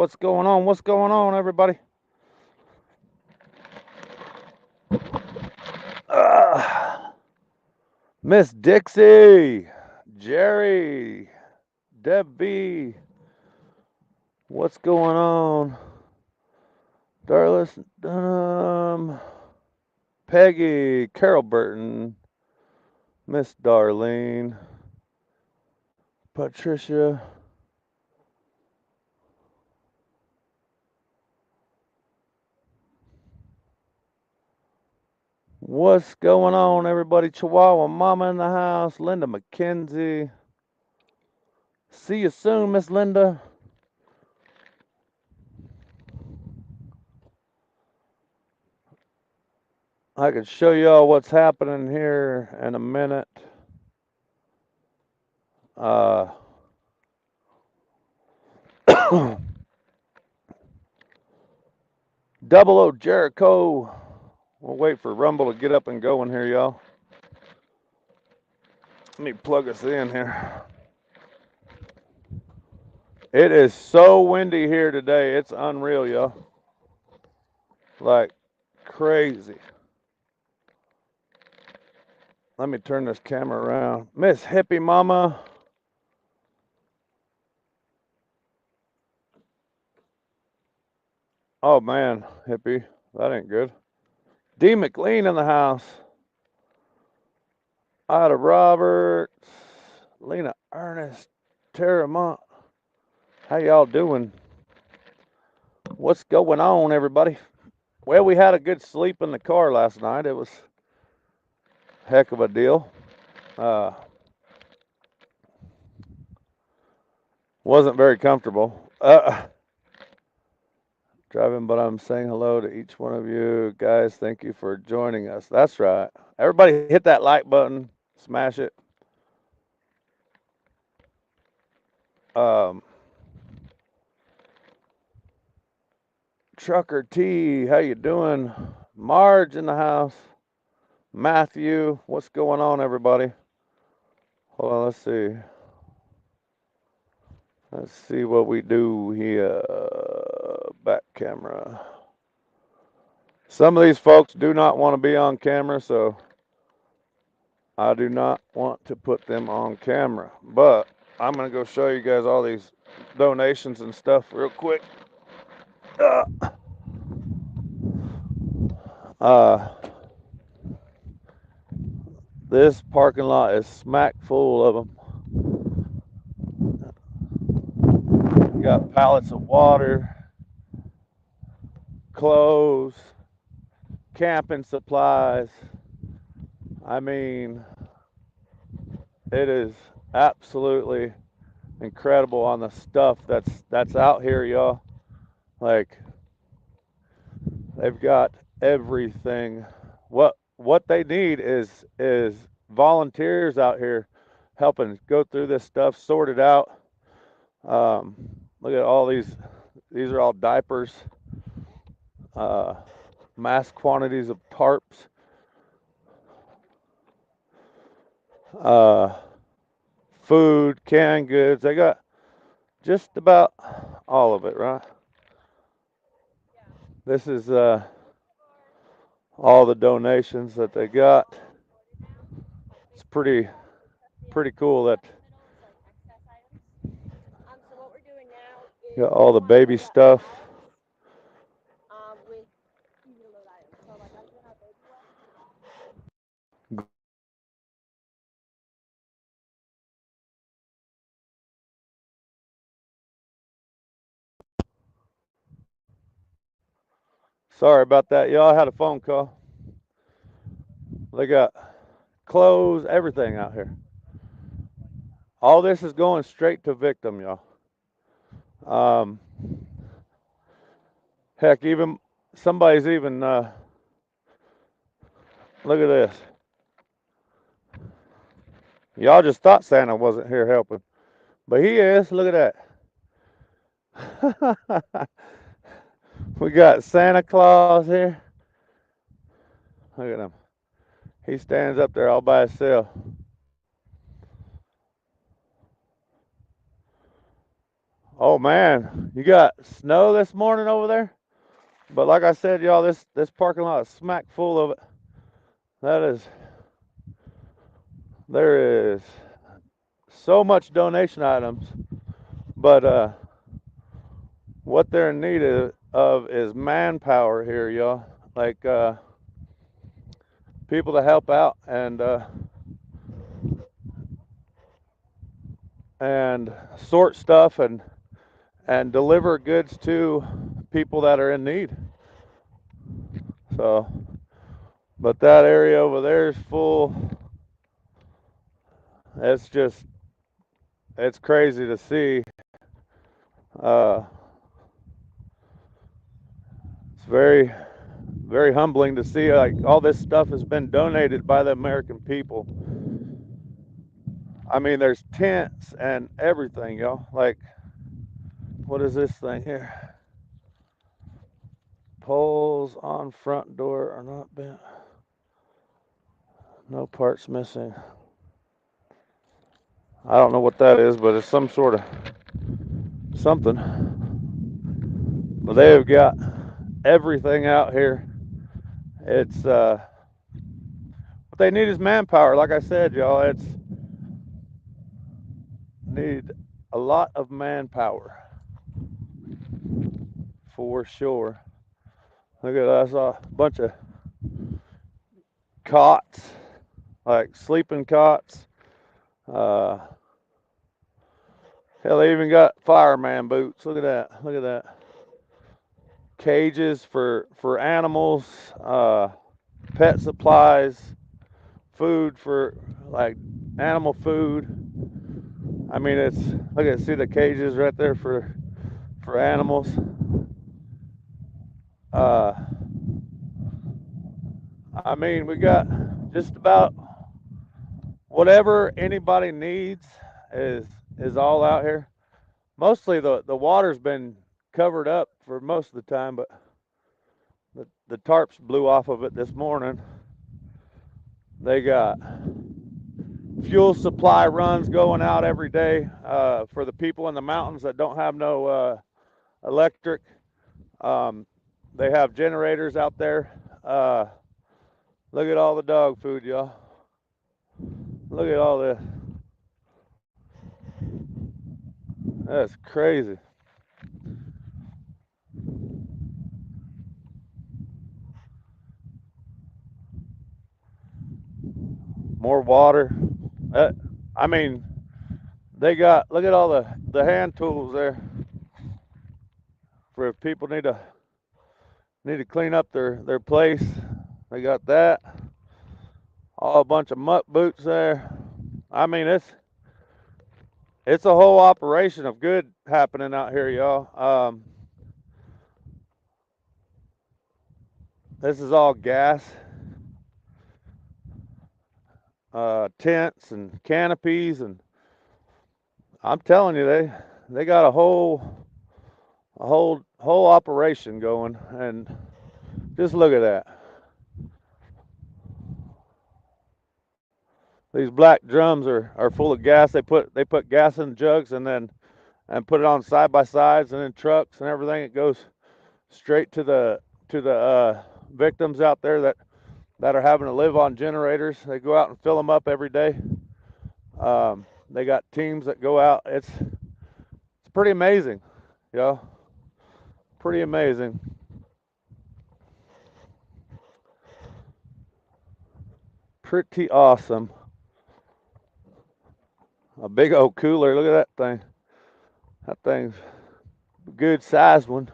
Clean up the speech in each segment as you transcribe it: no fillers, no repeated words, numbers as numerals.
What's going on? What's going on, everybody? Uh, Miss Dixie, Jerry, Deb B. What's going on? Darlis Dunham, Peggy, Carol Burton, Miss Darlene, Patricia. What's going on, everybody? Chihuahua Mama in the house, Linda McKenzie. See you soon, Miss Linda. I can show y'all what's happening here in a minute. Uh, Double O Jericho. We'll wait for Rumble to get up and going here, y'all. Let me plug us in here. It is so windy here today. It's unreal, y'all. Like crazy. Let me turn this camera around. Miss Hippie Mama. Oh man, Hippie. That ain't good. D. McLean in the house. Ida Roberts. Lena Ernest. Tara Mont. How y'all doing? What's going on, everybody? Well, we had a good sleep in the car last night. It was a heck of a deal. Wasn't very comfortable. Driving, but I'm saying hello to each one of you guys. Thank you for joining us. That's right. Everybody hit that like button. Smash it. Trucker T, how you doing? Marge in the house. Matthew, what's going on, everybody? Hold on, let's see. Let's see what we do here. Back camera. Some of these folks do not want to be on camera, so I do not want to put them on camera. But I'm going to go show you guys all these donations and stuff real quick. This parking lot is smack full of them. Got pallets of water, clothes, camping supplies. I mean, it is absolutely incredible on the stuff that's out here, y'all. Like, they've got everything. What they need is volunteers out here helping go through this stuff, sort it out. Look at all these. These are all diapers. Mass quantities of tarps. Food, canned goods. They got just about all of it, right? This is all the donations that they got. It's pretty cool that got all the baby stuff. Sorry about that, y'all. I had a phone call. They got clothes, everything out here. All this is going straight to victim, y'all. Heck, even somebody's even look at this. Y'all just thought Santa wasn't here helping, but he is. Look at that. We got Santa Claus here. Look at him. He stands up there all by himself. Oh man, you got snow this morning over there? But like I said, y'all, this parking lot is smack full of it. That is, there is so much donation items, but what they're in need of is manpower here, y'all. Like people to help out and sort stuff and deliver goods to people that are in need. So, but that area over there is full. It's just, it's crazy to see. Uh, it's very, very humbling to see like all this stuff has been donated by the American people. I mean, there's tents and everything, y'all. Like, what is this thing here? Poles on front door are not bent. No parts missing. I don't know what that is, but it's some sort of something. But they have got everything out here. It's what they need is manpower. Like I said, y'all, it's need a lot of manpower for sure. Look at that, I saw a bunch of cots, like sleeping cots. Uh, Hell, they even got fireman boots. Look at that. Look at that. Cages for animals, pet supplies, food for like animal food. I mean, it's look at see the cages right there for animals. Uh, I mean, we got just about whatever anybody needs is is all out here. Mostly the water's been covered up for most of the time, but the tarps blew off of it this morning. They got fuel supply runs going out every day for the people in the mountains that don't have no electric. Um, they have generators out there. Look at all the dog food, y'all. Look at all this. That's crazy. More water. I mean, they got look at all the hand tools there for if people need to clean up their place. They got that. All a bunch of muck boots there. I mean, it's a whole operation of good happening out here, y'all. This is all gas, tents and canopies, and I'm telling you, they got a whole operation going, and just look at that. These black drums are full of gas. They put gas in jugs and put it on side by sides and in trucks and everything. It goes straight to the victims out there that are having to live on generators. They go out and fill them up every day. They got teams that go out. It's pretty amazing, yo. Pretty amazing. Pretty awesome. A big old cooler. Look at that thing. That thing's a good sized one.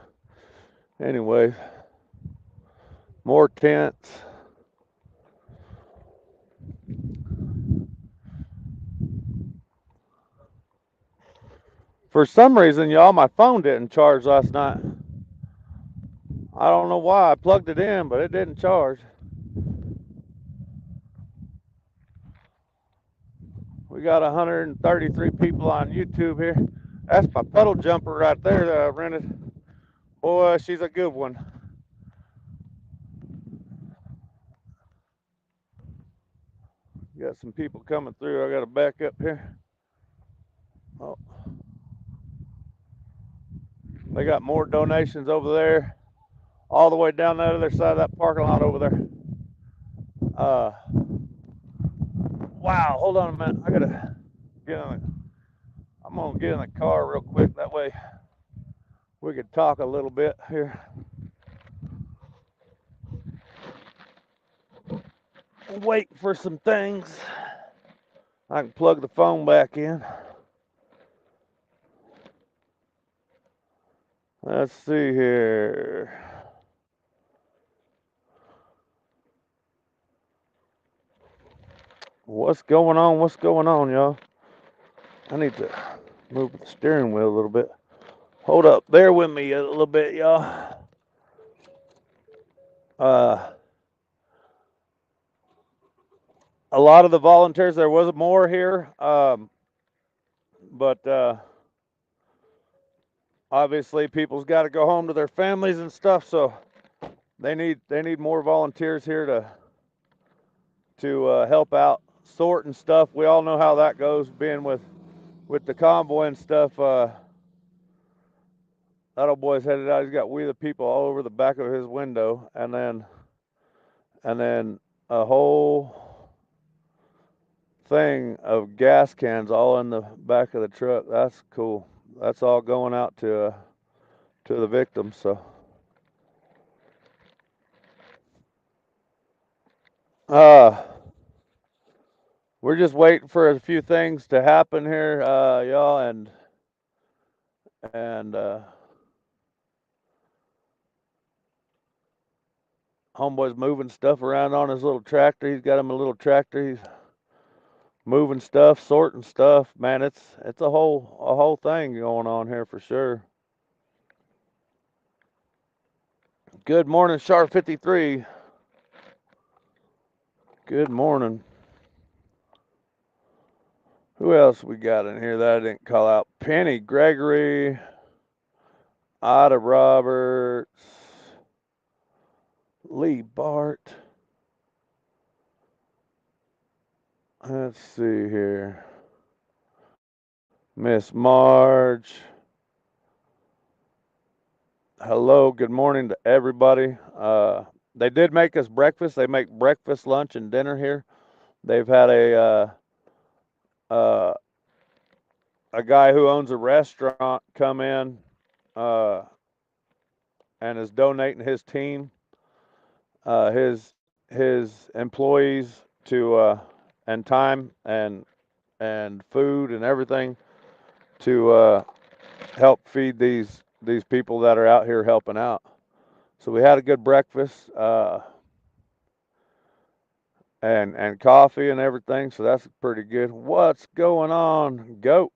Anyway, more tents. For some reason, y'all, my phone didn't charge last night. I don't know why. I plugged it in, but it didn't charge. We got 133 people on YouTube here. That's my puddle jumper right there that I rented. Boy, she's a good one. Got some people coming through. I got to back up here. Oh, They got more donations over there, all the way down the other side of that parking lot over there. Wow, hold on a minute. I gotta get in. I'm gonna get in the car real quick. That way we could talk a little bit here. Wait for some things. I can plug the phone back in. Let's see here. What's going on? What's going on, y'all? I need to move the steering wheel a little bit. Hold up. Bear with me a little bit, y'all. A lot of the volunteers, there was more here, but obviously people's got to go home to their families and stuff, so they need more volunteers here to help out sorting stuff. We all know how that goes, being with the convoy and stuff. That old boy's headed out. He's got We the People all over the back of his window, and then a whole thing of gas cans all in the back of the truck. That's cool. That's all going out to the victims. So we're just waiting for a few things to happen here, y'all, and homeboy's moving stuff around on his little tractor. He's got him a little tractor. He's moving stuff, sorting stuff. Man, it's a whole thing going on here for sure. Good morning, Sharp 53. Good morning. Who else we got in here that I didn't call out? Penny Gregory, Ida Roberts, Lee Bart. Let's see here. Miss Marge. Hello, good morning to everybody. They did make us breakfast. They make breakfast, lunch, and dinner here. They've had a guy who owns a restaurant come in and is donating his team, his employees to and time and food and everything to help feed these people that are out here helping out. So we had a good breakfast and coffee and everything. So that's pretty good. What's going on, Goat?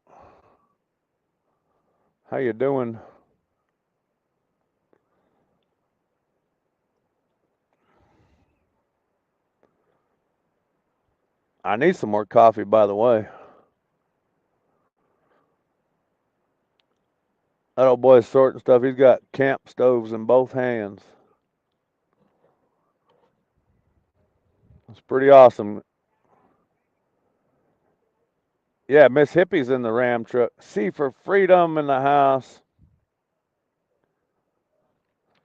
How you doing? I need some more coffee, by the way. That old boy's sorting stuff. He's got camp stoves in both hands. It's pretty awesome. Yeah, Miss Hippie's in the Ram truck. C for Freedom in the house.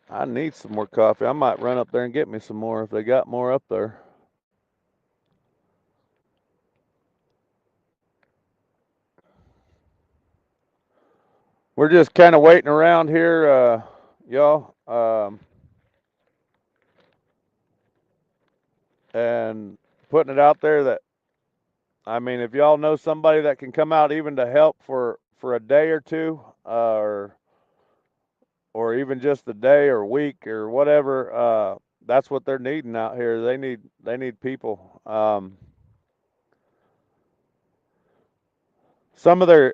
I need some more coffee. I might run up there and get me some more if they got more up there. We're just kind of waiting around here, y'all, and putting it out there that, I mean, if y'all know somebody that can come out even to help for a day or two, or even just a day or week or whatever, that's what they're needing out here. They need people. Some of their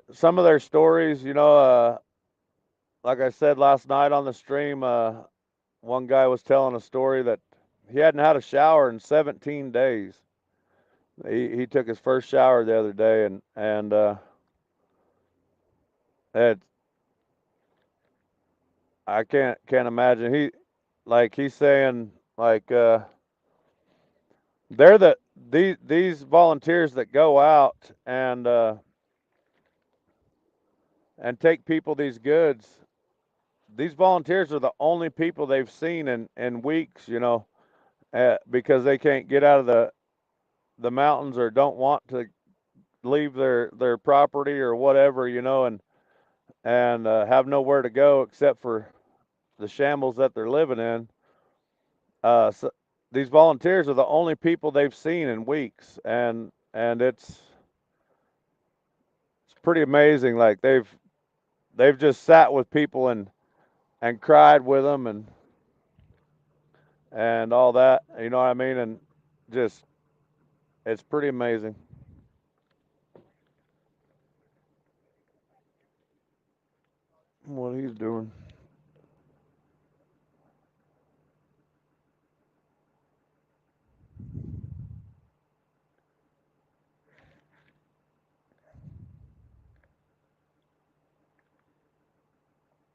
stories, like I said last night on the stream, one guy was telling a story that he hadn't had a shower in 17 days. He took his first shower the other day, and it, I can't imagine. He's saying like they're these volunteers that go out and take people these goods. these volunteers are the only people they've seen in weeks, you know, because they can't get out of the mountains or don't want to leave their property or whatever, you know, and have nowhere to go except for the shambles that they're living in. So these volunteers are the only people they've seen in weeks, and it's pretty amazing. Like they've just sat with people and cried with them and all that. You know what I mean? And just it's pretty amazing. What he's doing.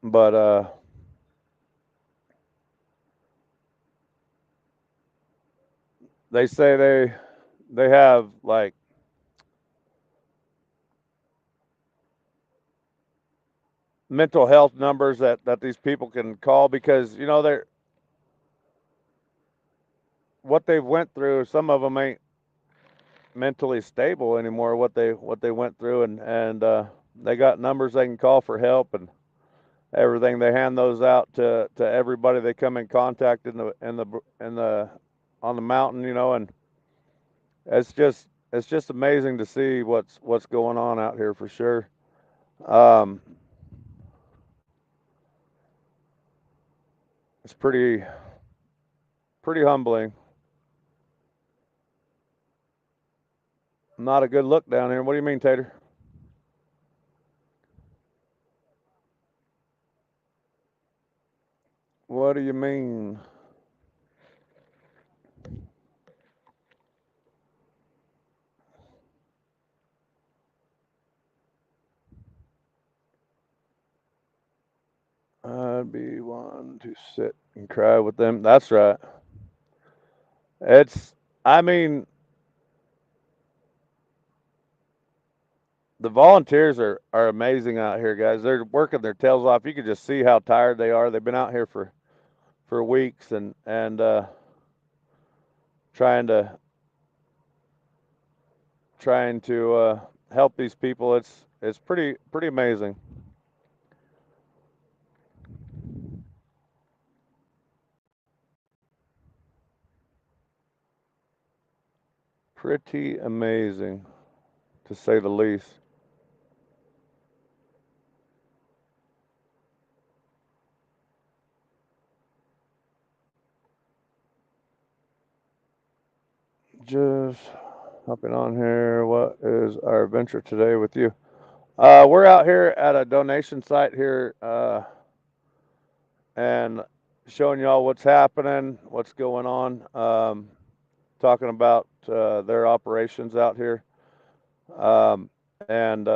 But they say they have like mental health numbers that these people can call because you know they're what they've went through. Some of them ain't mentally stable anymore. What they went through and they got numbers they can call for help and everything. They hand those out to everybody they come in contact in the on the mountain, you know, and it's just amazing to see what's going on out here for sure. Um, it's pretty humbling. Not a good look down here. What do you mean, Tater? What do you mean? I'd be one to sit and cry with them. That's right. It's, I mean, the volunteers are amazing out here, guys. They're working their tails off. You can just see how tired they are. They've been out here for weeks and trying to trying to help these people. It's pretty amazing. Pretty amazing, to say the least. Just hopping on here. What is our adventure today with you? We're out here at a donation site here, and showing y'all what's happening, what's going on. Talking about their operations out here, and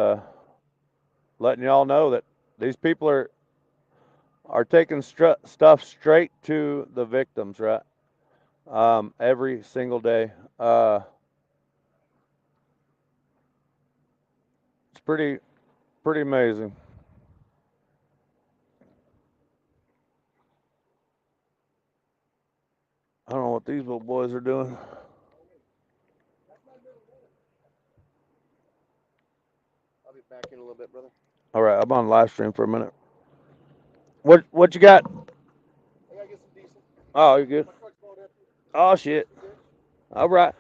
letting y'all know that these people are taking stuff straight to the victims, right? Every single day. It's pretty amazing. I don't know what these little boys are doing. I'll be back in a little bit, brother. All right, I'm on live stream for a minute. What you got? I gotta get some decent. Oh, you good? My truck's going up. Oh shit. You good? All right.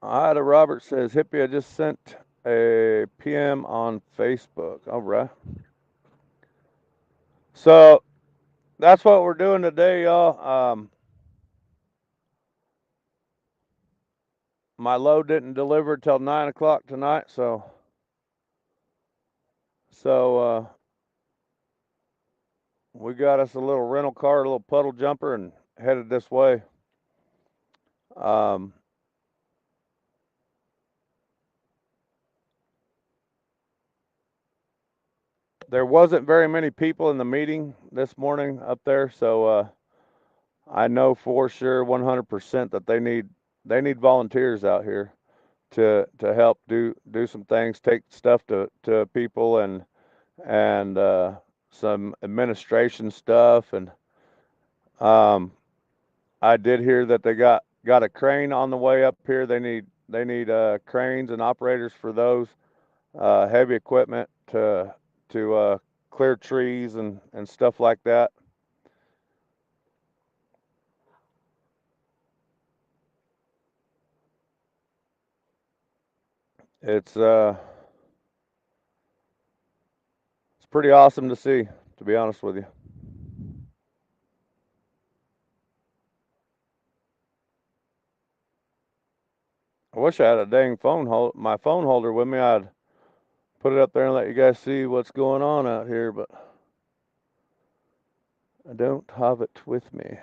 Ida Robert says, Hippie, I just sent a PM on Facebook. All right. So that's what we're doing today, y'all. My load didn't deliver till 9 o'clock tonight, so we got us a little rental car, a little puddle jumper, and headed this way. Um, there wasn't very many people in the meeting this morning up there, so I know for sure 100% that they need volunteers out here to help do some things, take stuff to people, and some administration stuff. And um, I did hear that they got a crane on the way up here. They need cranes and operators for those heavy equipment to clear trees and stuff like that. It's uh, it's pretty awesome to see, to be honest with you. I wish I had a dang my phone holder with me. I'd put it up there and let you guys see what's going on out here, but I don't have it with me.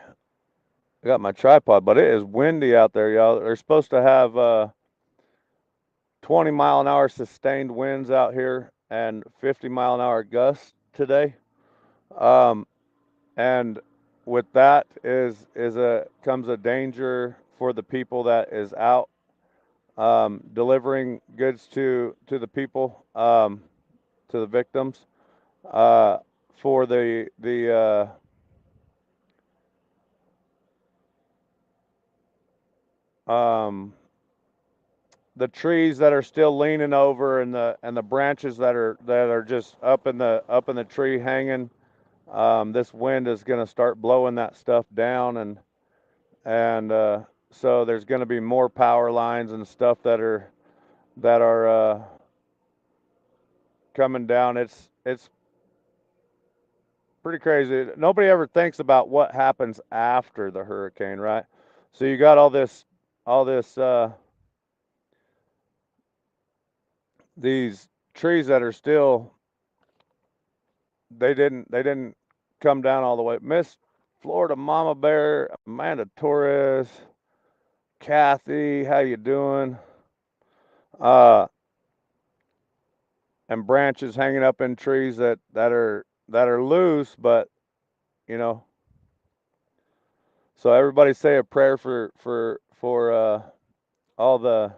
I got my tripod, but it is windy out there, y'all. They're supposed to have 20-mile-an-hour sustained winds out here and 50-mile-an-hour gusts today. Um, and with that is a comes a danger for the people that is out delivering goods to the people, to the victims, uh, for um, the trees that are still leaning over, and the branches that are just up in the tree hanging. This wind is going to start blowing that stuff down, and so there's going to be more power lines and stuff that are coming down. It's pretty crazy. Nobody ever thinks about what happens after the hurricane, right? So you got all this these trees that are still, they didn't come down all the way. Miss Florida Mama Bear, Amanda Torres, Kathy, how you doing? Uh, and branches hanging up in trees that are loose, but you know. So everybody say a prayer for all the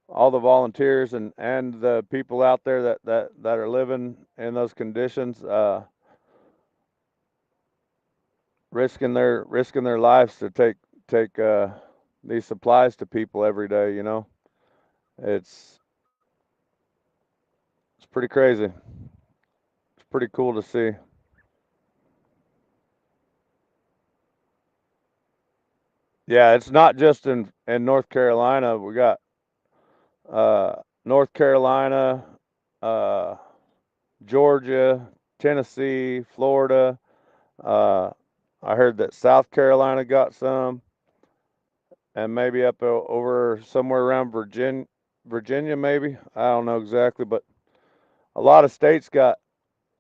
all the volunteers and the people out there that are living in those conditions, risking their lives to take these supplies to people every day. It's it's pretty crazy. It's pretty cool to see. Yeah, it's not just in North Carolina. We got uh, North Carolina, uh, Georgia, Tennessee, Florida. Uh, I heard that South Carolina got some, and maybe up over somewhere around Virginia, maybe. I don't know exactly, but a lot of states got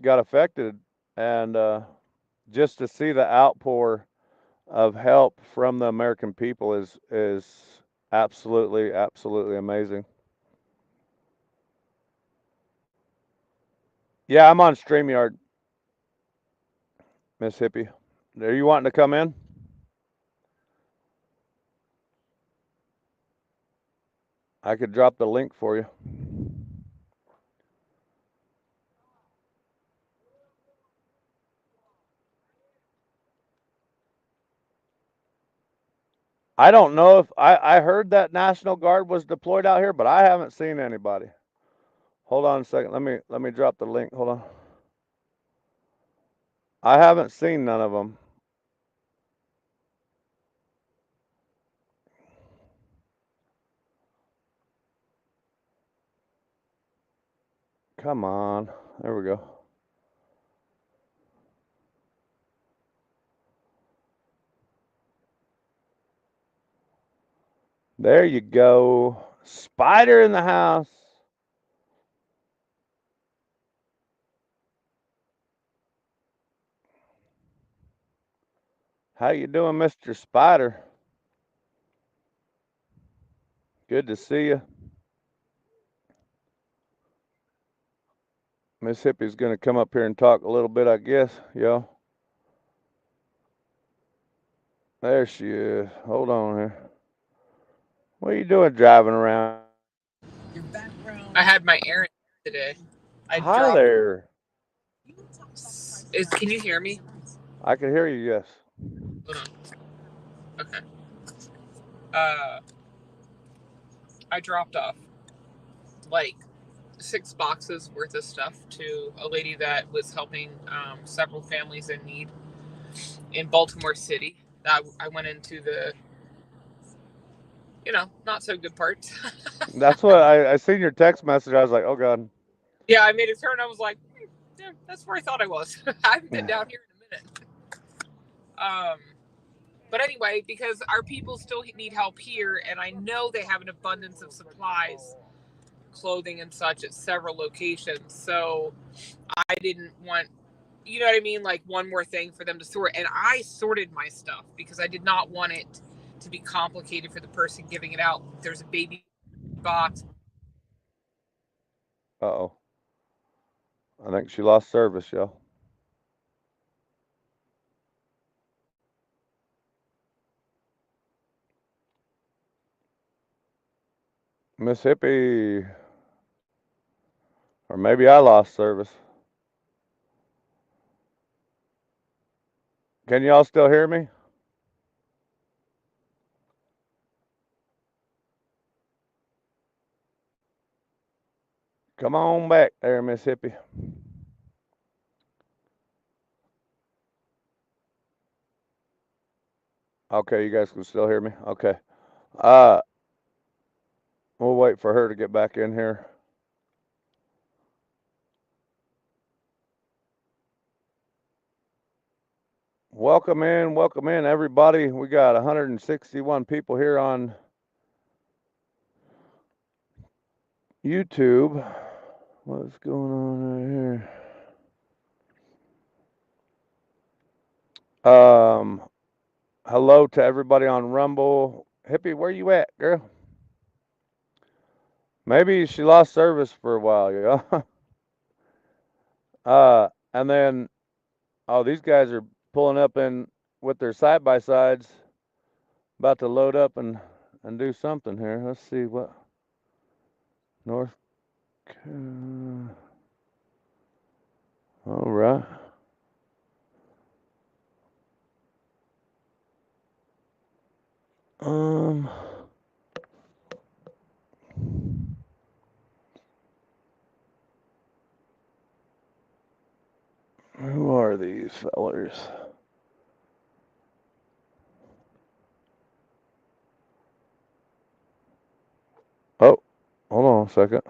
affected, and just to see the outpour of help from the American people is absolutely amazing. Yeah, I'm on StreamYard, Miss Hippie. Are you wanting to come in? I could drop the link for you. I don't know if I heard that National Guard was deployed out here, but I haven't seen anybody. Hold on a second. Let me drop the link. Hold on. I haven't seen none of them. Come on. There we go. There you go. Spider in the house. How you doing, Mr. Spider? Good to see you. Miss Hippie's gonna come up here and talk a little bit, I guess, yo. There she is. Hold on here. What are you doing driving around? I had my errand today. I Hi dropped. there. Is can you hear me? I can hear you, yes. Hold on. Okay. Uh, I dropped off like 6 boxes worth of stuff to a lady that was helping several families in need in Baltimore City. I went into the not so good parts. That's what I seen your text message. I was like, oh God. Yeah, I made a turn. I was like, yeah, that's where I thought I was. I haven't been down here in a minute. Um, but anyway, because our people still need help here, and I know they have an abundance of supplies, clothing, and such at several locations. So I didn't want, you know what I mean, like one more thing for them to sort. And I sorted my stuff because I did not want it to be complicated for the person giving it out. There's a baby box. Uh-oh. I think she lost service, y'all. Miss Hippie. Or maybe I lost service. Can y'all still hear me? Come on back there, Miss Hippie. Okay, you guys can still hear me? Okay. Uh, we'll wait for her to get back in here. Welcome in, everybody. We got 161 people here on YouTube. What's going on right here? Hello to everybody on Rumble. Hippie, where you at, girl? Maybe she lost service for a while, yeah. And then, oh, these guys are pulling up in with their side by sides, about to load up and do something here. Let's see what North. All right. Um, who are these fellers? Oh, hold on a second.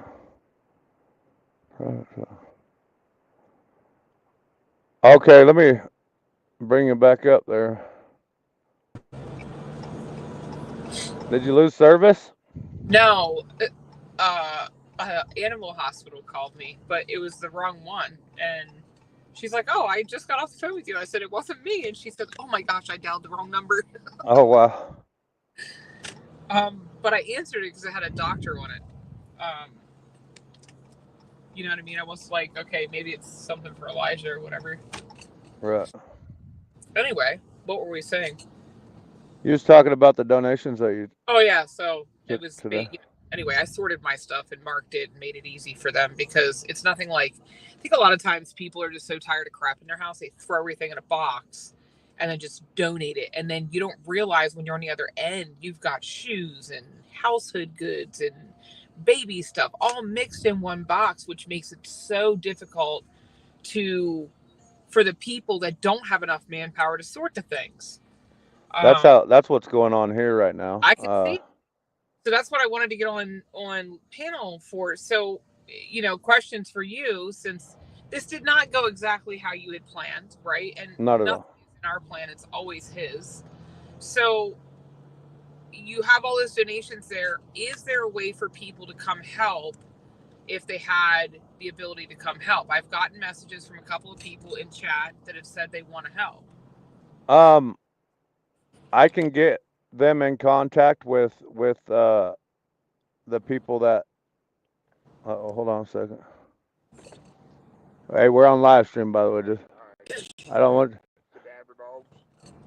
Okay, let me bring you back up there. Did you lose service? No, animal hospital called me, but it was the wrong one. And she's like, "Oh, I just got off the phone with you." I said, "It wasn't me." And she said, "Oh my gosh, I dialed the wrong number." Oh wow. But I answered it because it had a doctor on it. Um, you know what I mean? I was like, okay, maybe it's something for Elijah or whatever. Right. Anyway, what were we saying? You was talking about the donations that you Oh yeah, so it took was today. anyway, I sorted my stuff and marked it and made it easy for them because it's nothing like I think a lot of times people are just so tired of crap in their house they throw everything in a box and then just donate it and then you don't realize when you're on the other end you've got shoes and household goods and baby stuff all mixed in one box which makes it so difficult to for the people that don't have enough manpower to sort the things. Um, That's what's going on here right now. I can see. So that's what I wanted to get on panel for. So, questions for you since this did not go exactly how you had planned, right? And Not at nothing all. is in our plan; it's always his. So you have all those donations there. Is there a way for people to come help if they had the ability to come help? I've gotten messages from a couple of people in chat that have said they want to help. Um, I can get them in contact with the people that. Oh, hold on a second. Hey, we're on live stream, by the way. Just All right. I don't want. Cadaver dogs.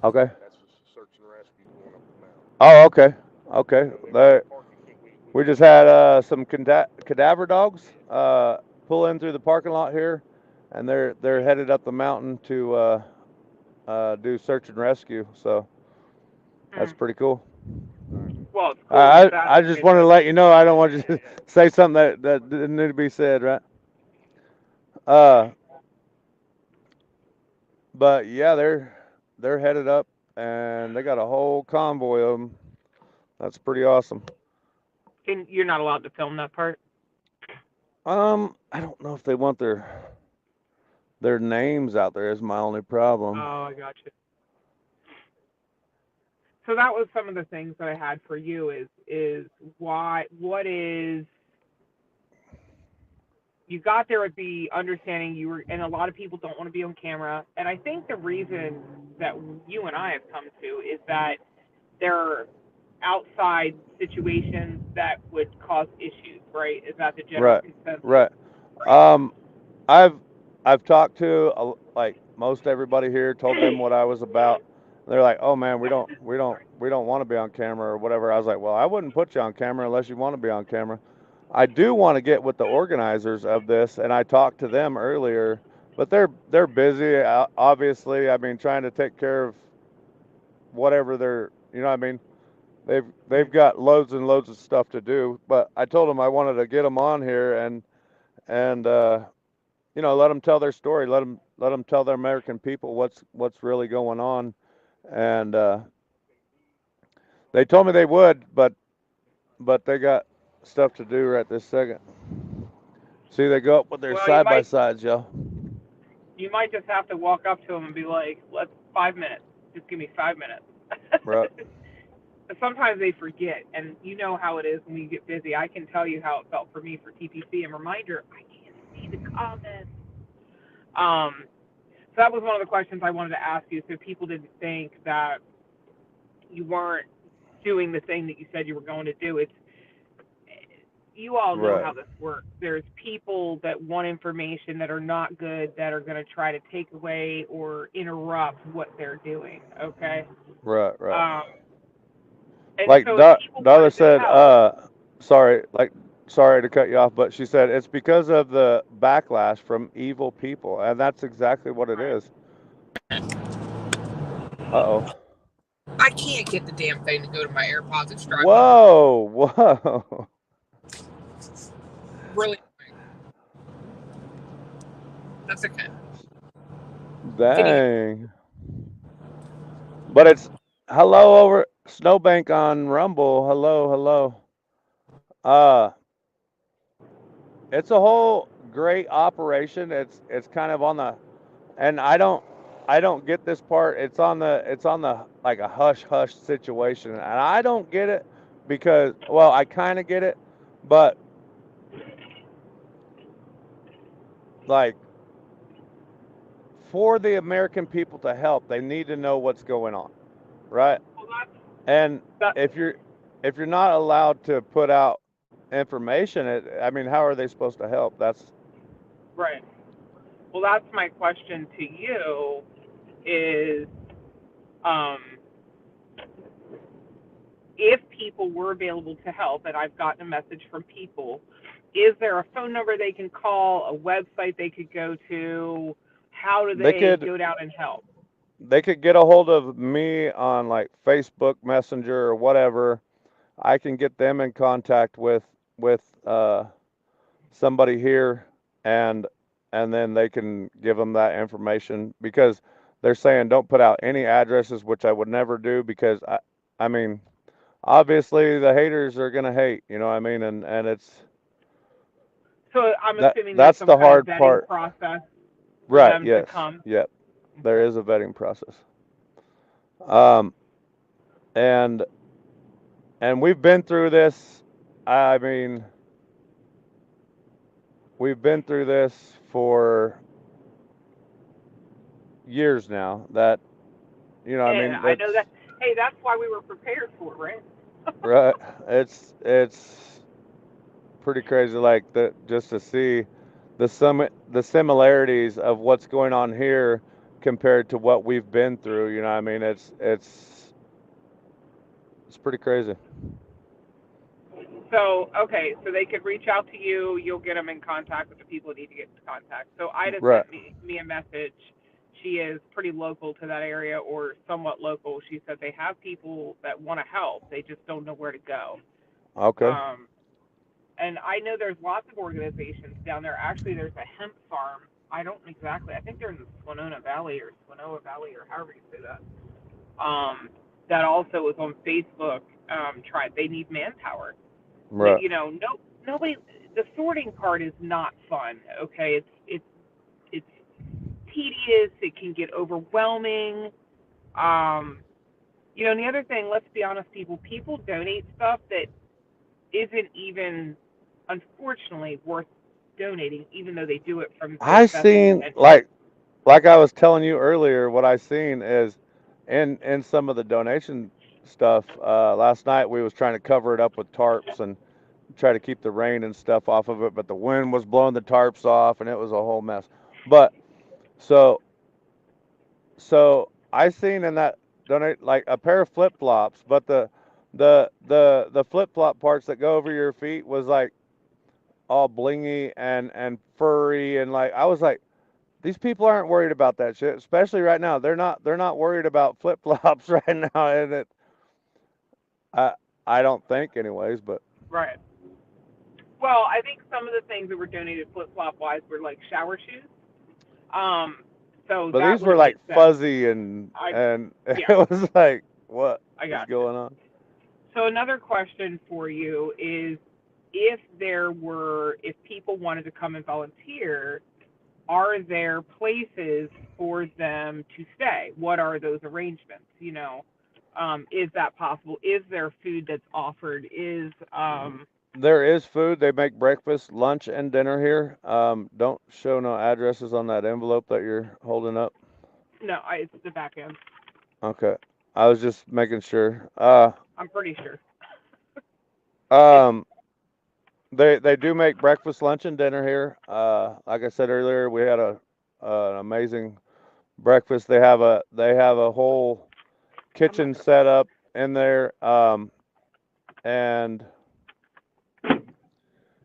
Okay. That's a search and rescue going up the mountain. Oh, okay. You Okay. know, they There. We just had some cadaver dogs pull in through the parking lot here, and they're headed up the mountain to do search and rescue. So that's Mm. pretty cool. Well, it's cool that I just wanted to let you know. I don't want you to say something that didn't need to be said, right? Uh, but yeah, they're headed up, and they got a whole convoy of them. That's pretty awesome. And you're not allowed to film that part. I don't know if they want their names out there. Is my only problem. Oh, I got you. So that was some of the things that I had for you is why what is you got there with the understanding you were, and a lot of people don't want to be on camera. And I think the reason that you and I have come to is that there are outside situations that would cause issues, right? Is that the general Right, consensus? right. Um, I've I've talked to like most everybody here, told them what I was about. They're like, "Oh man, we don't want to be on camera or whatever." I was like, "Well, I wouldn't put you on camera unless you want to be on camera." I do want to get with the organizers of this, and I talked to them earlier, but they're busy. Obviously, I mean, trying to take care of whatever they're, you know, what I mean, they've got loads and loads of stuff to do. But I told them I wanted to get them on here and you know, let them tell their story. Let them tell the American people what's really going on. And they told me they would, but they got stuff to do right this second. See, they go up with their Well, you side by might sides, y'all. just have to walk up to them and be like, "Let's 5 minutes. Just give me 5 minutes." Right. Sometimes they forget, and you know how it is when you get busy. I can tell you how it felt for me for TPC. And reminder, I can't see the comments. So that was one of the questions I wanted to ask you, so people didn't think that you weren't doing the thing that you said you were going to do. It's you all know Right. how this works. There's people that want information that are not good that are going to try to take away or interrupt what they're doing. Okay, Right. Right. um, and Like so if people Darla wanted to said, help, sorry, like sorry to cut you off, but she said it's because of the backlash from evil people, and that's exactly what it right? is. Uh-oh. I can't get the damn thing to go to my AirPods. It's driving me nuts. Whoa, whoa. Really annoying. That's okay. Can you hear? Dang. But it's hello over Snowbank on Rumble. Hello, hello. Uh, it's a whole great operation. It's kind of on the and I don't get this part. It's on the like a hush hush situation. And I don't get it because well, I kind of get it, but like for the American people to help, they need to know what's going on, right? Well, And that, if you're not allowed to put out information, I mean, how are they supposed to help? That's right. Well, that's my question to you is um, if people were available to help, and I've gotten a message from people, is there a phone number they can call, a website they could go to? How do they they could go down and help? they could get a hold of me on like Facebook Messenger or whatever. I can get them in contact with somebody here and then they can give them that information because they're saying don't put out any addresses, which I would never do because I mean obviously the haters are gonna hate, you know what I mean, and it's So I'm assuming there's that's some the kind of hard vetting part. process for Right, them to yes, come. yep, there Okay. is a vetting process. Um, and we've been through this. I mean, we've been through this for years now. That you know, I And mean, I know that's that. Hey, that's why we were prepared for it, right? right. It's pretty crazy, like the just to see the similarities of what's going on here compared to what we've been through. You know, what I mean, it's pretty crazy. So, okay, so they could reach out to you. You'll get them in contact with the people that need to get in contact. So Ida Right. sent me a message. She is pretty local to that area or somewhat local. She said they have people that want to help. They just don't know where to go. Okay. Um, and I know there's lots of organizations down there. Actually, there's a hemp farm. I don't exactly. I think they're in the Swinoa Valley, or however you say that. That also is on Facebook. They need manpower. Right. Nobody. The sorting part is not fun. Okay, it's tedious. It can get overwhelming. Um, and the other thing, let's be honest, people donate stuff that isn't even, unfortunately, worth donating, even though they do it from their I best seen intentions. like I was telling you earlier, what I seen is in some of the donation stuff. Last night we was trying to cover it up with tarps and try to keep the rain and stuff off of it, but the wind was blowing the tarps off and it was a whole mess. But so I seen in that donate like a pair of flip flops, but the flip flop parts that go over your feet was like all blingy and furry, and like I was like, these people aren't worried about that shit, especially right now. They're not worried about flip flops right now, and I I don't think anyways, but Right. Well, I think some of the things that were donated flip flop wise were like shower shoes. Um, so that these would were have like made sense. fuzzy and I it Yeah, was like, what I is got you. going on? So another question for you is, if people wanted to come and volunteer, are there places for them to stay? What are those arrangements? Is that possible? Is there food that's offered? There is food. They make breakfast, lunch, and dinner here. Don't show no addresses on that envelope that you're holding up. No, it's the back end. Okay. I was just making sure. I'm pretty sure. It's Um, they do make breakfast, lunch, and dinner here. Like I said earlier, we had a an amazing breakfast. They have a whole I'm not kitchen gonna bother. set up in there. And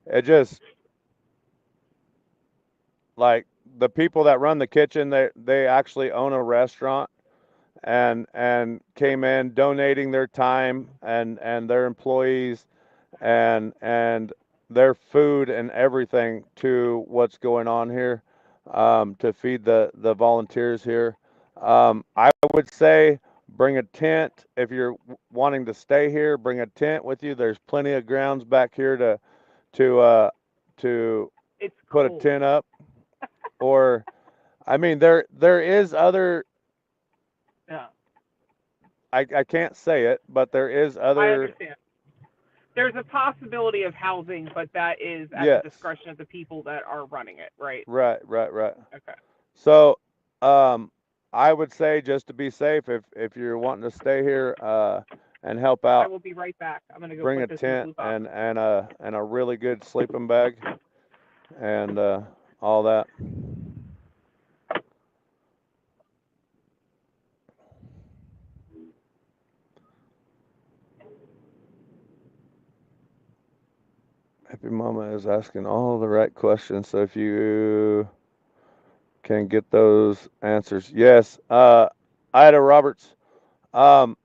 it just like the people that run the kitchen, they actually own a restaurant and came in donating their time and their employees and their food and everything to what's going on here, to feed the volunteers here. I would say bring a tent if you're wanting to stay here. Bring a tent with you. There's plenty of grounds back here to uh, to It's put a cold. tent up. Or I mean, there is other. Yeah, I can't say it, but there is I other. understand. There's a possibility of housing, but that is at the Yes. discretion of the people that are running it, right? Right. Right. Right. Okay. So, um, I would say just to be safe, if you're wanting to stay here, and help I out, will be right back. I'm gonna go bring put a this in the tent blue box. and a really good sleeping bag and all that. Happy Mama is asking all the right questions, so if you can get those answers, yes. Ida Roberts, um,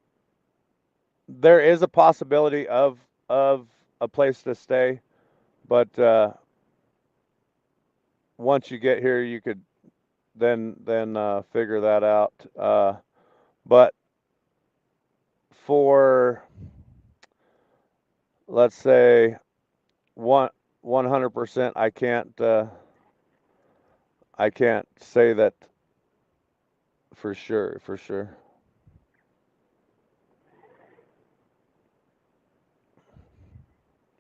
there is a possibility of a place to stay, but once you get here, you could then figure that out. But for let's say one 100%, I can't say that for sure, for sure.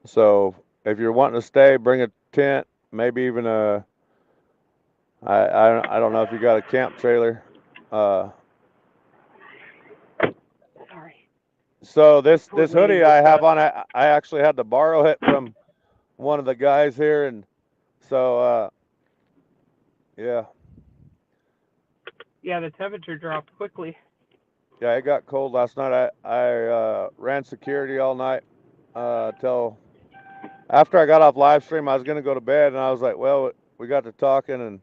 So if you're wanting to stay, bring a tent, maybe even I don't know if you got a camp trailer. Uh, Sorry. so Poor this lady hoodie with I have the. on, I actually had to borrow it from one of the guys here, and so yeah, Yeah, the temperature dropped quickly. yeah, it got cold last night. I ran security all night till after I got off live stream, I was gonna go to bed, and I was like, well, we got to talking,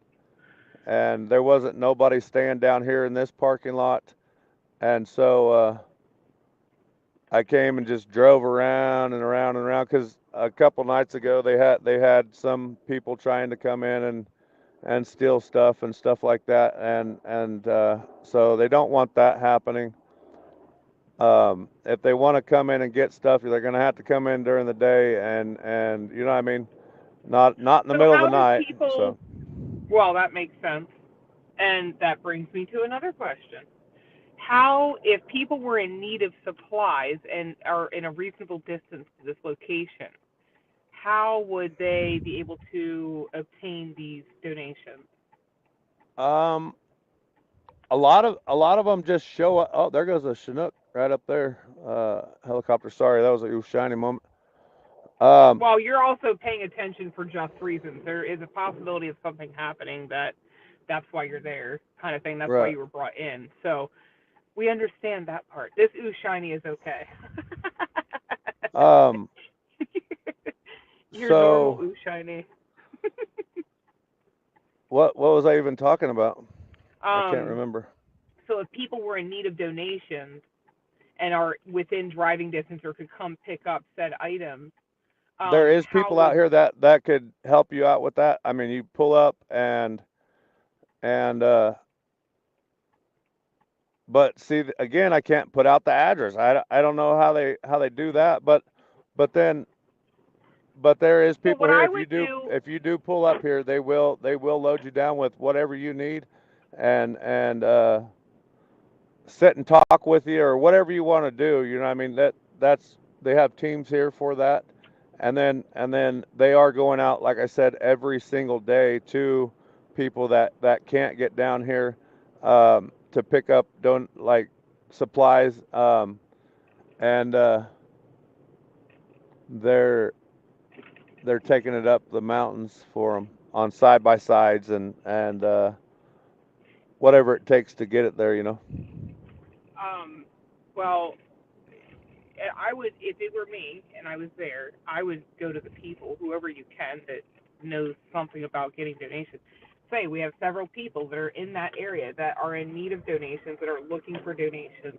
and there wasn't nobody staying down here in this parking lot, and so I came and just drove around and around and around because a couple nights ago they had some people trying to come in and steal stuff and stuff like that, and so they don't want that happening. If they want to come in and get stuff, they're going to have to come in during the day, and you know what I mean, not in the So middle of the how do night. people? So Well, that makes sense, and that brings me to another question. How, if people were in need of supplies and are in a reasonable distance to this location, how would they be able to obtain these donations? um, a lot of them just show up. Oh, there goes a Chinook right up there. Helicopter. Sorry, that was a shiny moment. Um, Well, you're also paying attention for just reasons. There is a possibility of something happening that's why you're there, kind of thing. That's why right. you were brought in. So we understand that part. This ooh shiny is okay. Um, Your normal so ooh shiny. what was I even talking about? I can't um, remember. so if people were in need of donations and are within driving distance or could come pick up said items, There is how people out would here that could help you out with that. I mean, you pull up and but see again, I can't put out the address. I don't know how they do that, but then but there is so people what here. I If you would do do if you do pull up here, they will load you down with whatever you need, and sit and talk with you or whatever you want to do. You know what I mean? That's they have teams here for that, and then they are going out, like I said, every single day to people that can't get down here, to pick up don't like supplies, and they're they're taking it up the mountains for them on side by sides and whatever it takes to get it there. um well I would, if it were me and I was there, I would go to the people, whoever you can that knows something about getting donations. Say we have several people that are in that area that are in need of donations, that are looking for donations.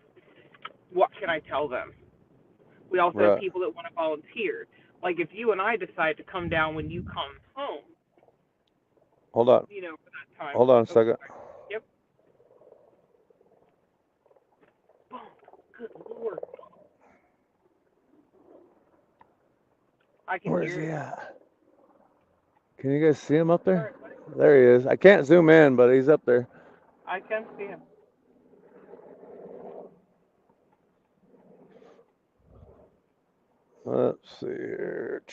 What can I tell them? We also have Right. people that want to volunteer. Like if you and I decide to come down when you come home, Hold on. for that time. Hold on a Oh, second. yep. Boom. Good Lord. I can Where's hear he it. at? Can you guys see him up All there? right, buddy. There he is. I can't zoom in, but he's up there. I can see him. Let's see here.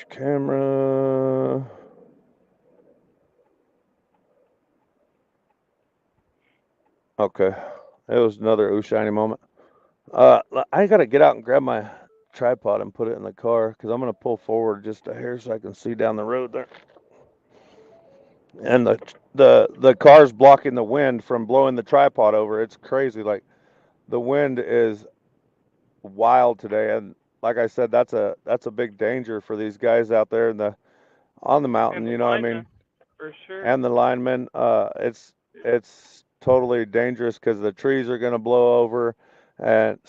Camera. Okay. It was another ooh shiny moment. I gotta get out and grab my tripod and put it in the car because I'm gonna pull forward just a hair so I can see down the road there. And the car's blocking the wind from blowing the tripod over. It's crazy. Like the wind is wild today, and like I said, that's a big danger for these guys out there in the on the And mountain. the You know what I lineman, mean? for sure. And the linemen. It's totally dangerous because the trees are going to blow over, and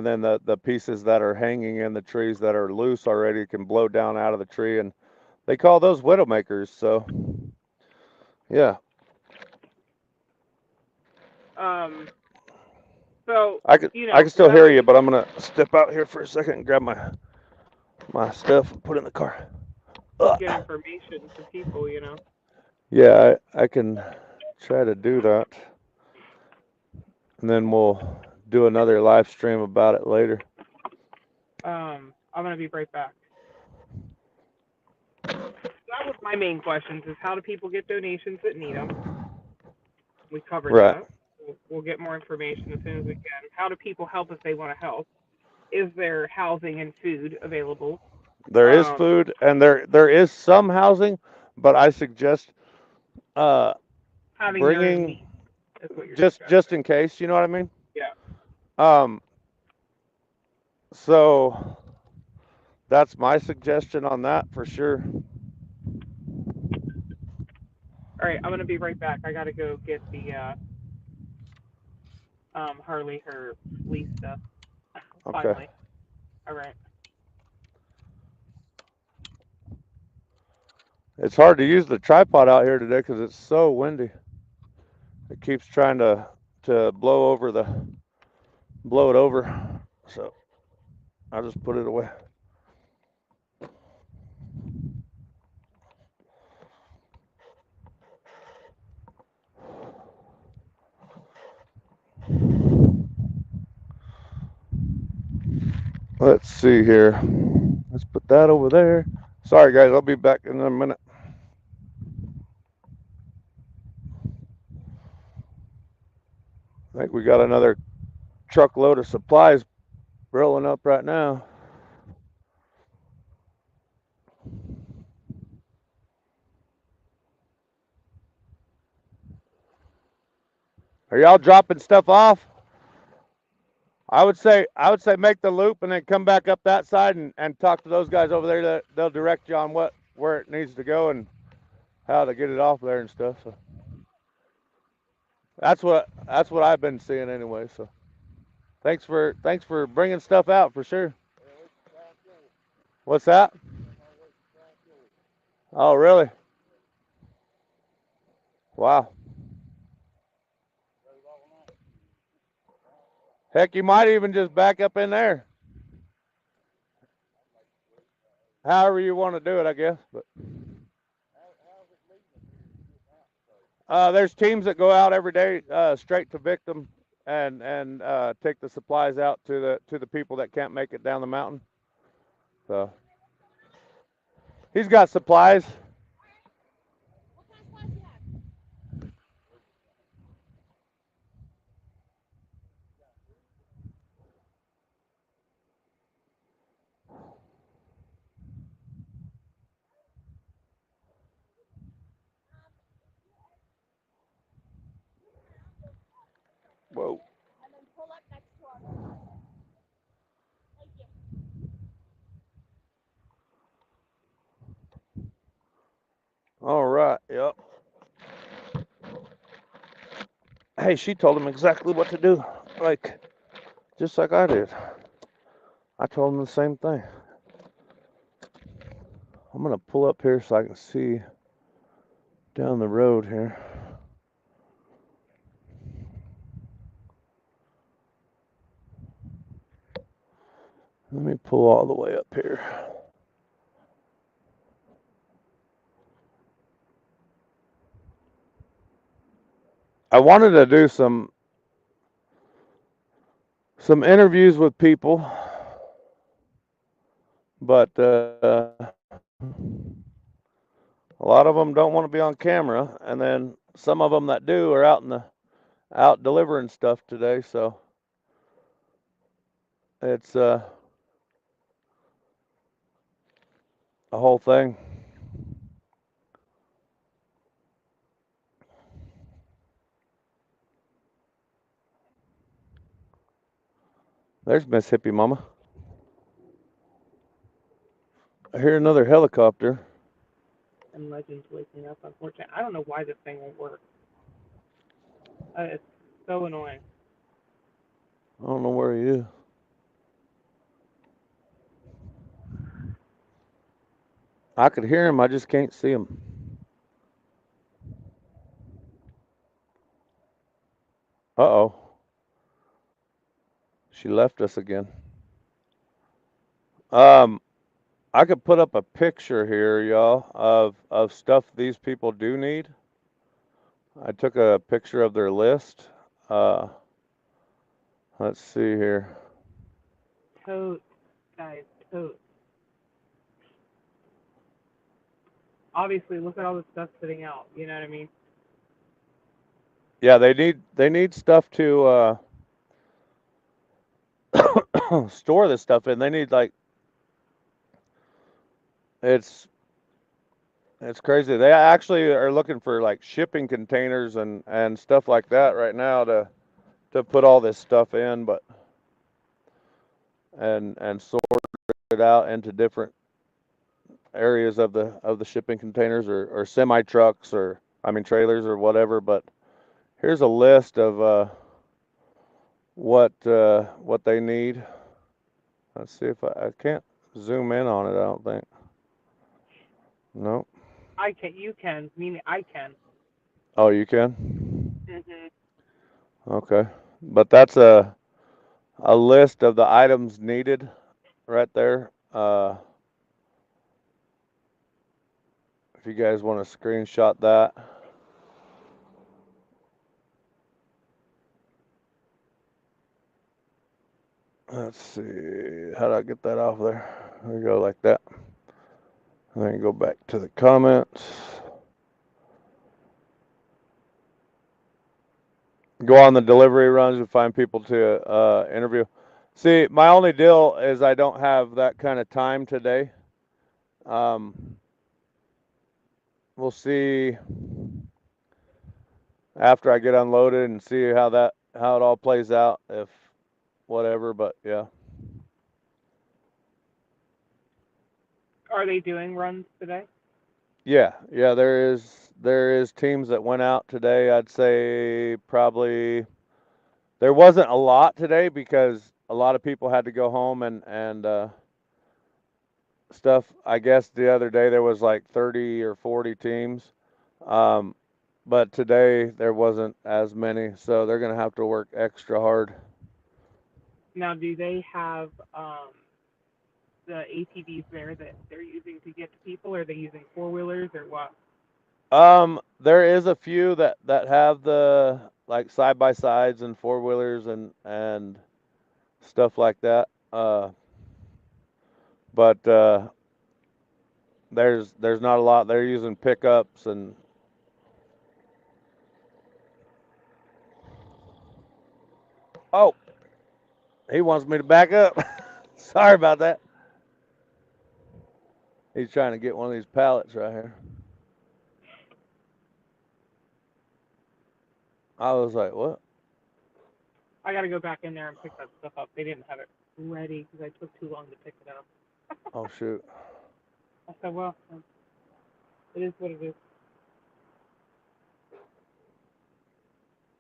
then the pieces that are hanging in the trees that are loose already can blow down out of the tree, and they call those widowmakers. So yeah, Um, so, I can I can still that hear you, but I'm gonna step out here for a second and grab my stuff and put it in the car. Ugh. get information to people. Yeah, I can try to do that, and then we'll do another live stream about it later. I'm gonna be right back. That was my main questions: is how do people get donations that need them? We covered Right. that. We'll get more information as soon as we can. How do people help if they want to help? Is there housing and food available? There is Um, food and there is some housing, but I suggest uh Having your own bringing means is what you're just suggesting. in case, you know what I mean? Yeah. Um so that's my suggestion on that for sure. All right, I'm gonna be right back. I gotta go get the Harley her fleece stuff. Okay. Finally. All right. It's hard to use the tripod out here today because it's so windy. It keeps trying to blow it over. So I just put it away. Let's see here. Let's put that over there. Sorry guys, I'll be back in a minute. I think we got another truckload of supplies rolling up right now. Are y'all dropping stuff off? I would say make the loop and then come back up that side and talk to those guys over there that they'll direct you on where it needs to go and how to get it off there and stuff. So that's what I've been seeing anyway. So thanks for bringing stuff out for sure. What's that? Oh really? Wow. Heck, you might even just back up in there. However you want to do it, I guess. But there's teams that go out every day straight to victim and take the supplies out to the people that can't make it down the mountain. So he's got supplies. Whoa. All right. Yep. Hey, she told him exactly what to do, like just like I did. I told him the same thing. I'm gonna pull up here so I can see down the road here. Let me pull all the way up here. I wanted to do some interviews with people, but a lot of them don't want to be on camera, and then some of them that do are out delivering stuff today. So it's a whole thing. There's Miss Hippie Mama. I hear another helicopter. And Legends waking up. Unfortunately, I don't know why this thing won't work. It's so annoying. I don't know where he is. I could hear him, I just can't see him. Uh-oh. She left us again. Um, I could put up a picture here, y'all, of stuff these people do need. I took a picture of their list. Uh, let's see here. Totes, guys, totes. Obviously, look at all the stuff sitting out. You know what I mean? Yeah, they need stuff to store this stuff in. They need like it's it's crazy. They actually are looking for like shipping containers and stuff like that right now to put all this stuff in, but and sort it it out into different areas of the shipping containers or semi trucks or I mean trailers or whatever. But here's a list of what they need. Let's see if I can't zoom in on it. I don't think. No. I can. You can. Meaning I can. Oh, you can. Mhm. Okay, but that's a list of the items needed right there. If you guys want to screenshot that. Let's see. How do I get that off there? There we go, like that. And then go back to the comments. Go on the delivery runs and find people to interview. See, my only deal is I don't have that kind of time today. We'll see after I get unloaded and see how it all plays out. If whatever, but yeah. Are they doing runs today? Yeah, there is teams that went out today. I'd say probably there wasn't a lot today because a lot of people had to go home and stuff. I guess the other day there was like 30 or 40 teams. Um, but today there wasn't as many, so they're gonna have to work extra hard. Now, do they have the ATVs there that they're using to get to people? Or are they using four wheelers or what? There is a few that have the like side by sides and four wheelers and stuff like that. But there's not a lot. They're using pickups and oh, he wants me to back up. Sorry about that. He's trying to get one of these pallets right here. I was like, what? I got to go back in there and pick that stuff up. They didn't have it ready because I took too long to pick it up. Oh shoot. I said, well, it is what it is.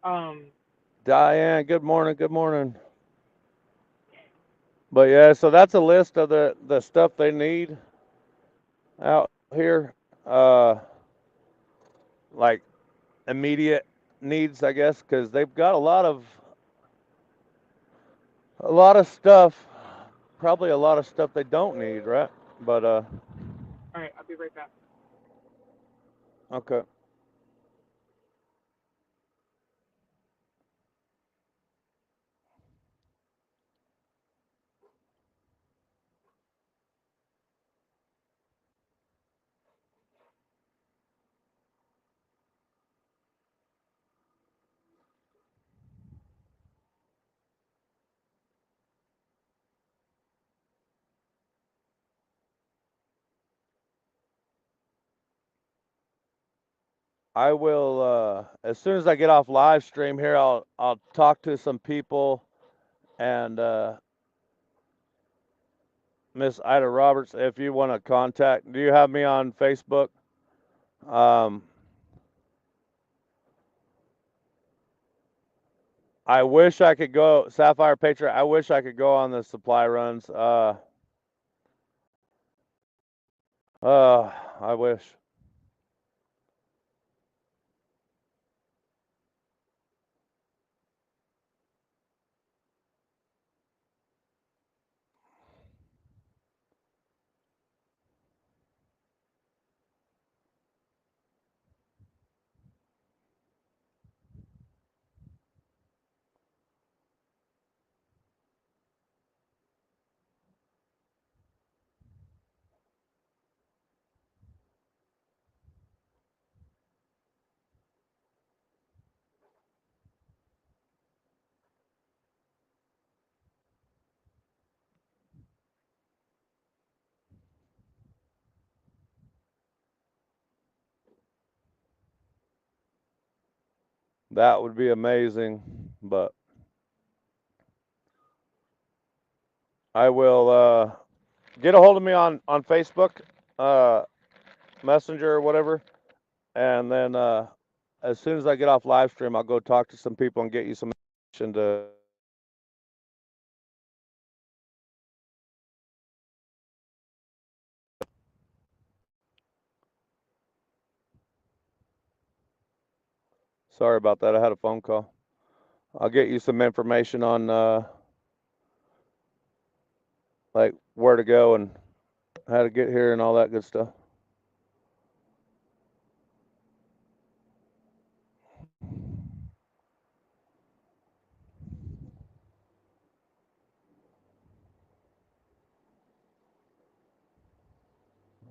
Um, Diane, good morning, good morning. But yeah, so that's a list of the stuff they need out here. Like immediate needs, I guess, because they've got a lot of stuff. Probably a lot of stuff they don't need, right? But all right, I'll be right back. okay. I will as soon as I get off live stream here, I'll talk to some people and Miss Ida Roberts, if you want to contact, do you have me on Facebook? Um, I wish I could go, Sapphire Patriot. I wish I could go on the supply runs. I wish. That would be amazing, but I will get a hold of me on Facebook, uh, Messenger or whatever, and then as soon as I get off live stream, I'll go talk to some people and get you some information to. Sorry about that. I had a phone call. I'll get you some information on like where to go and how to get here and all that good stuff.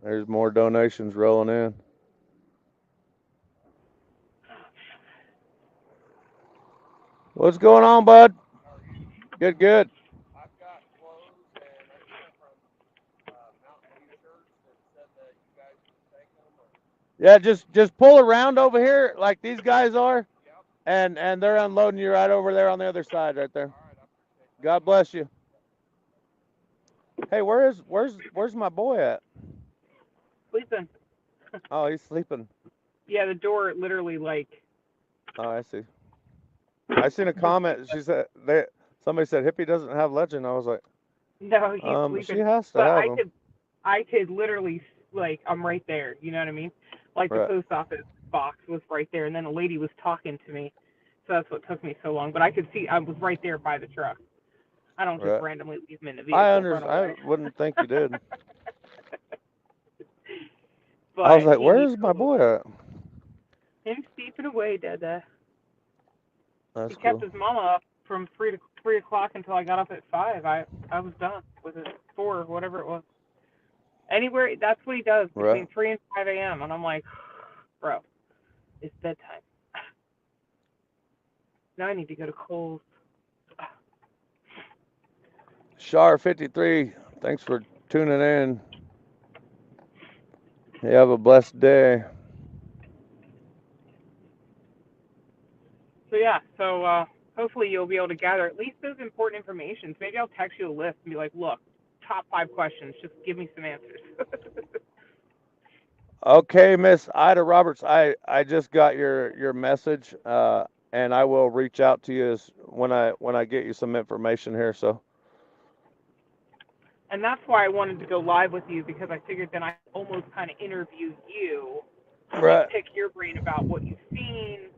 There's more donations rolling in. What's going on, bud? How are you? Good, good. I've got clothes, and I think they're from Mountain View Shirts that said that you guys would take them. Or... Yeah, just pull around over here like these guys are, Yep. and they're unloading you right over there on the other side, right there. All right, I appreciate that. God bless you. Hey, where's my boy at? Sleeping. Oh, he's sleeping. Yeah, the door literally like. Oh, I see. I seen a comment. She said somebody said Hippie doesn't have legend. I was like, No, he's she sleeping. has to But have him. I could literally like I'm right there. You know what I mean? Like the Right. post office box was right there, and then a lady was talking to me, so that's what took me so long. But I could see I was right there by the truck. I don't just Right. randomly leave him in the vehicle, run I away. wouldn't think you did. I was But like, he needs where's a my little boy bit. at? Him sleeping away, Dada. He That's kept cool. his mama up from 3 o'clock until I got up at 5. I was done with it 4, whatever it was. Anywhere, that's what he does Right. between 3 and 5 a.m. And I'm like, bro, it's bedtime. Now I need to go to Kohl's. Shar 53. Thanks for tuning in. You have a blessed day. So yeah, hopefully you'll be able to gather at least those important information. Maybe I'll text you a list and be like, look, top 5 questions. Just give me some answers. Okay, Miss Ida Roberts, I just got your message, and I will reach out to you when I get you some information here. So And that's why I wanted to go live with you, because I figured then I almost kind of interview you, like right, pick your brain about what you've seen,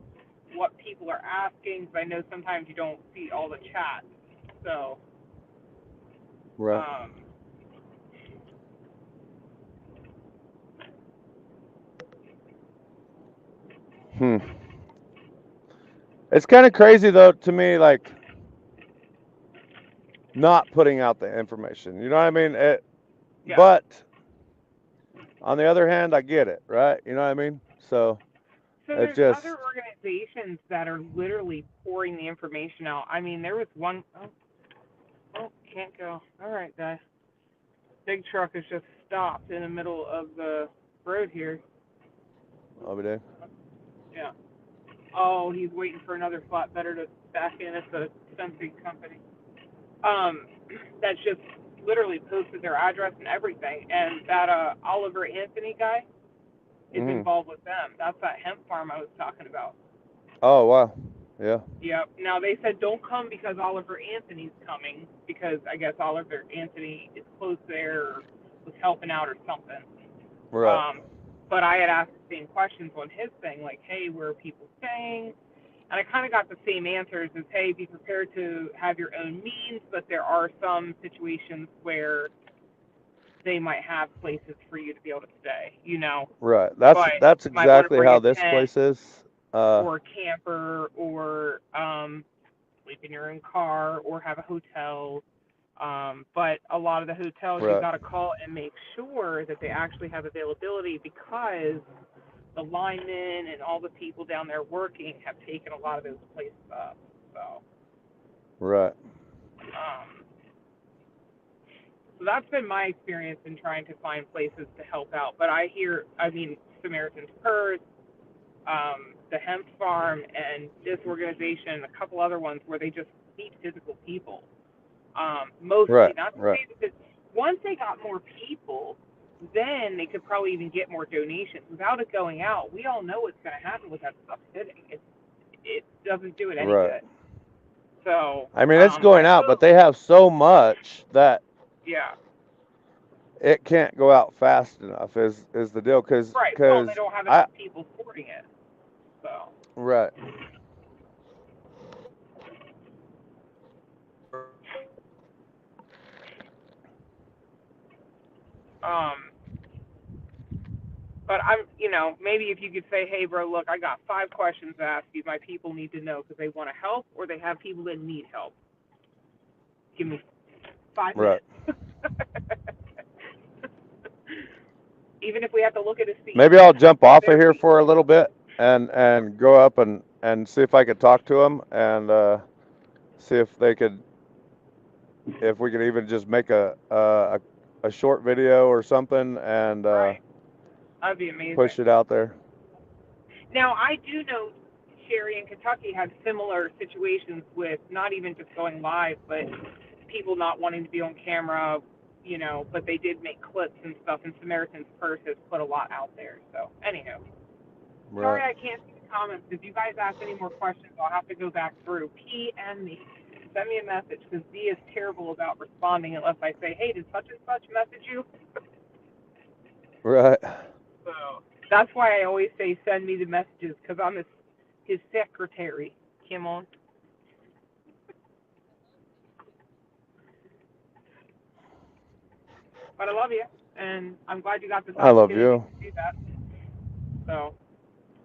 what people are asking. Because I know sometimes you don't see all the chat. So, right. um, Hmm. It's kind of crazy though to me, like not putting out the information. You know what I mean? yeah. But on the other hand, I get it, right? You know what I mean? So So it there's just other organizations that are literally pouring the information out. I mean, there was one oh, can't go. All right, guys. Big truck is just stopped in the middle of the road here. I'll be there. Yeah. Oh, he's waiting for another flatbedder to back in. It's a fencing company. Um, that's just literally posted their address and everything. And that Oliver Anthony guy is Hmm. involved with them. That's that hemp farm I was talking about. Oh wow, yeah, Yep. Now they said don't come because Oliver Anthony's coming, because I guess Oliver Anthony is close there or was helping out or something. right, Um, but I had asked the same questions on his thing, like, hey, where are people staying? And I kind of got the same answers as, hey, be prepared to have your own means, but there are some situations where they might have places for you to be able to stay, you know. right. But That's you might want to exactly bring how a this tent place is. or a camper or sleep in your own car or have a hotel. But a lot of the hotels, you Right, got to call and make sure that they actually have availability, because the linemen and all the people down there working have taken a lot of those places up. So, right, um, so that's been my experience in trying to find places to help out. But I mean, Samaritan's Purse, the hemp farm, and this organization, and a couple other ones where they just meet physical people. Mostly, right, not to right. say that once they got more people, then they could probably even get more donations. Without it going out, we all know what's going to happen with that stuff sitting. It doesn't do it any Right. good. So I mean, it's I going out, but hope, they have so much that yeah, it can't go out fast enough. Is the deal? right. Well, they Cause don't have I enough people supporting it. So right. um, but I'm, maybe if you could say, hey, bro, look, I got 5 questions to ask you. My people need to know because they want to help or they have people that need help. Give me 5 minutes. Right. Even if we have to look at a scene, Maybe I'll just jump sit off of there. here for a little bit and go up and see if I could talk to them and see if they could if we could even just make a short video or something and Right. That'd be amazing. push it out there. Now, I do know Sherry in Kentucky had similar situations with not even just going live, but people not wanting to be on camera, but they did make clips and stuff, and Samaritan's Purse has put a lot out there. So, anyhow, sorry Right. I can't see the comments. If you guys ask any more questions, I'll have to go back through. PM me. Send me a message because D is terrible about responding unless I say, hey, did such and such message you? Right. So that's why I always say send me the messages because I'm his secretary. Come on. But I love you, and I'm glad you got this I love opportunity you. to do that. So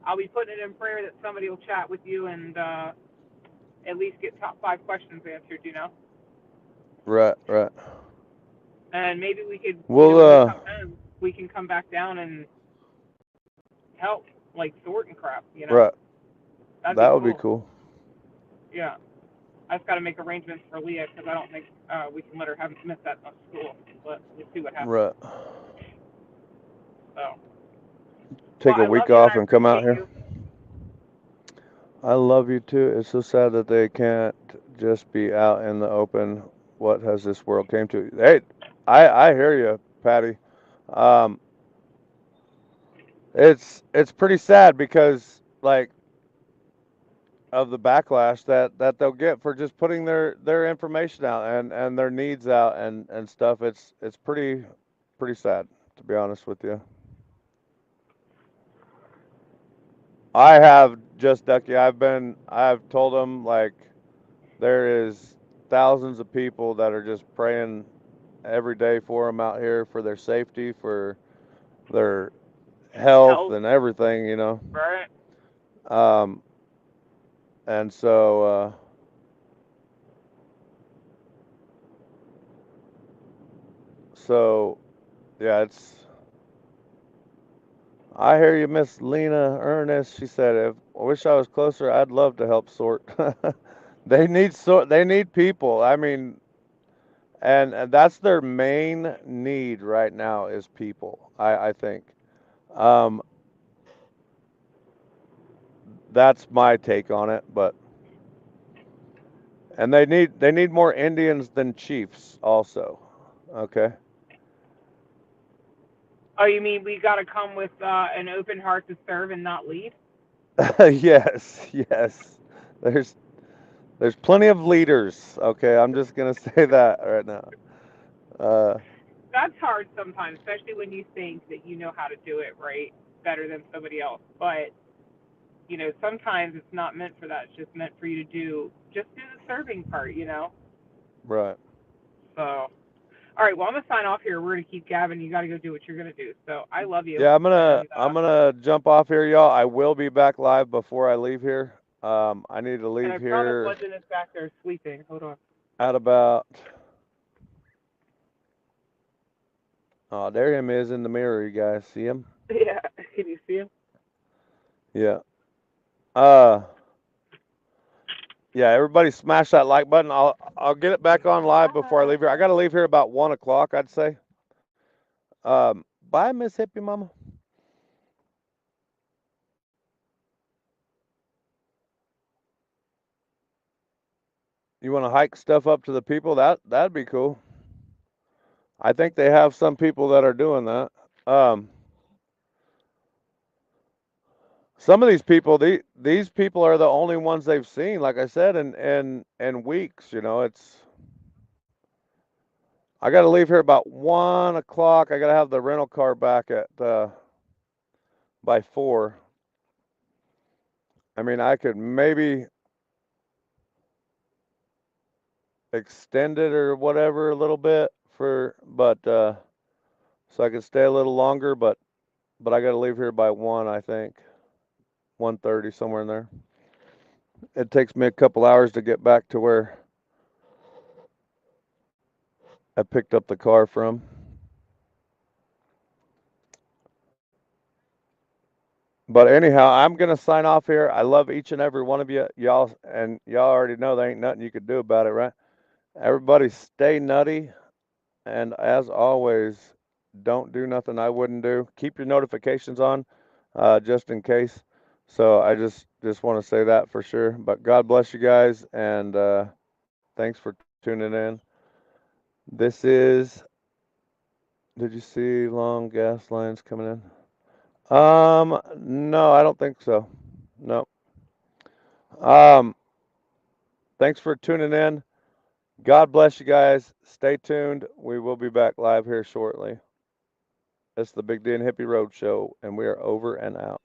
I'll be putting it in prayer that somebody will chat with you and at least get top 5 questions answered, Right. Right. And maybe we could, We'll when we come in, we can come back down and help, like sort and crap. right. That'd be That would be cool. cool. Yeah. I just got to make arrangements for Leah because I don't think we can let her have miss that much school. But we'll see what happens. Right. So, well, Take a I love week you and off I and come out appreciate here. you. I love you too. It's so sad that they can't just be out in the open. What has this world came to? Hey, I hear you, Patty. Um, it's pretty sad because like of the backlash that they'll get for just putting their information out and their needs out and stuff. It's pretty sad to be honest with you. I have just Ducky. I've told them like there is thousands of people that are just praying every day for them out here for their safety, for their health Health, and everything. right? Um, and so yeah, it's. I hear you, Miss Lena Ernest. She said, "If I wish I was closer, I'd love to help sort." They need sort. They need people. I mean, and that's their main need right now is people. I think. Um, that's my take on it. But and they need more Indians than chiefs also. Okay. Oh, you mean we got to come with an open heart to serve and not lead? Yes, yes. There's there's plenty of leaders. Okay, I'm just gonna say that right now. Uh, That's hard sometimes, especially when you think that you know how to do it right better than somebody else. But sometimes it's not meant for that. It's just meant for you to do the serving part. right. So, all right. Well, I'm gonna sign off here. We're gonna keep gabbing. You got to go do what you're gonna do. So I love you, Yeah, I'm gonna and I'm gonna jump off here, y'all. I will be back live before I leave here. I need to and leave I promise here Legend is back there sleeping. Hold on. at about. Oh, there him is in the mirror. You guys see him? Yeah. Can you see him? Yeah. Uh, yeah. Everybody smash that like button. I'll get it back on live before I leave here. I gotta leave here about 1 o'clock, I'd say. Bye, Miss Hippie Mama. You want to hike stuff up to the people? That'd be cool. I think they have some people that are doing that. Um, some of these people, these people are the only ones they've seen. Like I said, in weeks. You know, it's. I got to leave here about 1 o'clock. I got to have the rental car back at by 4. I mean, I could maybe extend it or whatever a little bit but so I could stay a little longer, but I got to leave here by 1, I think. 1:30, somewhere in there. It takes me a couple hours to get back to where I picked up the car from. But anyhow, I'm going to sign off here. I love each and every one of you. Y'all already know there ain't nothing you could do about it, right? Everybody stay nutty. And as always, don't do nothing I wouldn't do. Keep your notifications on, just in case. So I just want to say that for sure. But God bless you guys, and thanks for tuning in. This is. Did you see long gas lines coming in? No, I don't think so. No. Um, thanks for tuning in. God bless you guys. Stay tuned. We will be back live here shortly. It's the Big D and Hippie Road Show, and we are over and out.